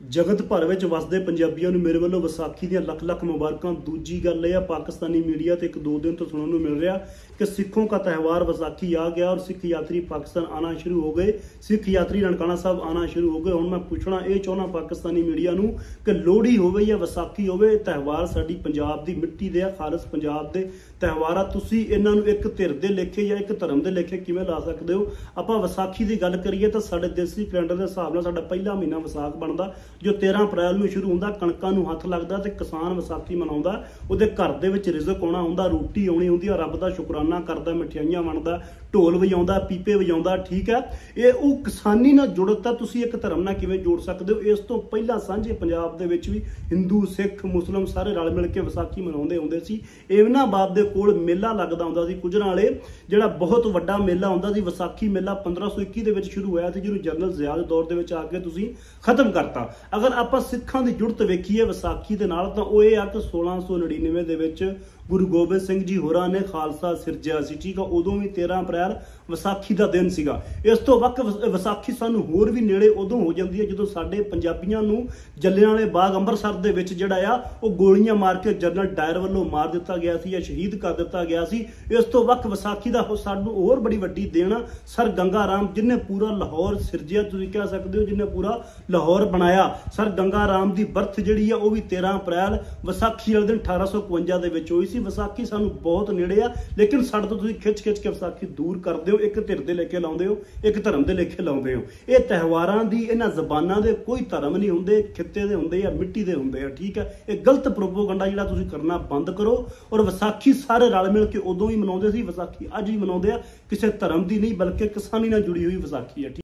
जगत भर में वसदे पंजाबियों मेरे वालों विसाखी दी लख लख मुबारकां। दूजी गल यह पाकिस्तानी मीडिया तो एक दो दिन तो सुनने मिल रहा कि सिखों का त्यौहार विसाखी आ गया और सिख यात्री पाकिस्तान आना शुरू हो गए, सिख यात्री ननकाना साहब आना शुरू हो गए। हुण मैं पूछना ये चाहना पाकिस्तानी मीडिया नूं कि लोहड़ी होवे या विसाखी होवे, त्यौहार साडी पंजाब दी मिट्टी दे खालस पंजाब दे त्यौहार आ। तुसीं इन्हां नूं एक धिर दे लेखे या एक धर्म दे लेखे किवें ला सकदे हो? आपां विसाखी दी गल करिए तो साडे देसी कैलेंडर के हिसाब नाल साडा पहला महीना विसाख बनदा जो 13 अप्रैल में शुरू होंदा। कणकां नूं हत्थ लगदा ते किसान विसाखी मनाउंदा, उहदे घर दे विच रिज़क आउणा हुंदा, रोटी आउणी हुंदी आ, रब दा शुकराना करदा, मिठाइयां वंडदा, ढोल वजाउंदा, पीपे वजाउंदा। ठीक है, ये वो किसानी नाल जुड़त आ। तुसीं एक धर्म नाल किवें जोड़ सकदे हो? इस तो पहला सांझे पंजाब दे विच भी हिंदू सिख मुस्लिम सारे रल मिल के विसाखी मनाउंदे हुंदे सी। एवनाबाद दे कोल मेला लगदा हुंदा सी कुजरां वाले, जिहड़ा बहुत वड्डा मेला हुंदा सी। विसाखी मेला 1521 दे विच शुरू होया सी, जिहनूं जनरल ज़िया दे दौर दे विच आके तुसीं खत्म करता। अगर आपां सिखां दी जुड़त वेखीए विसाखी दे नाल तां ओह इह आ कि 1699 दे विच गुरु गोबिंद सिंह जी होरां ने खालसा सिरजिया सी। ठीक है, उदों भी 13 अप्रैल विसाखी का दिन सीगा। इस तो वक्त विसाखी सानूं होर भी नेड़े उदों हो जाती है जदों साडे पंजाबियां नूं जलियांवाले बाग अंमृतसर दे विच जिहड़ा आ ओह गोलियां मार के जनरल डायर वल्लों मार दिता गया सी या शहीद कर दिता गया सी। इस तो वक्त विसाखी का सानूं होर बड़ी वड्डी देन सर गंगा राम, जिन्हें पूरा लाहौर सिरजिया, तुसीं कह सकदे हो जिन्हें पूरा लाहौर बनाया। सर गंगा राम की बर्थ जिहड़ी आ ओह भी 13 अप्रैल विसाखी वाले दिन 1852 दे विच होई सी। विसाखी सानूं बहुत नेड़े आ, लेकिन साडे तो तुसीं खिच खिच के विसाखी दूर करदे हो, एक धिर दे लेखे लाउंदे हो, एक धर्म दे लेखे लाउंदे हो। ये त्यौहारां दी इन्हां ज़बानां दे कोई धर्म नहीं हुंदे, खित्ते दे हुंदे या मिट्टी दे हुंदे आ। ठीक है, ये गलत प्रोपोगंडा जिहड़ा तुसीं करना बंद करो। और विसाखी सारे रल मिल के उदों ही मनाउंदे सी, विसाखी अज भी मनाउंदे आ। किसी धर्म दी नहीं बल्कि किसानी नाल जुड़ी हुई विसाखी है।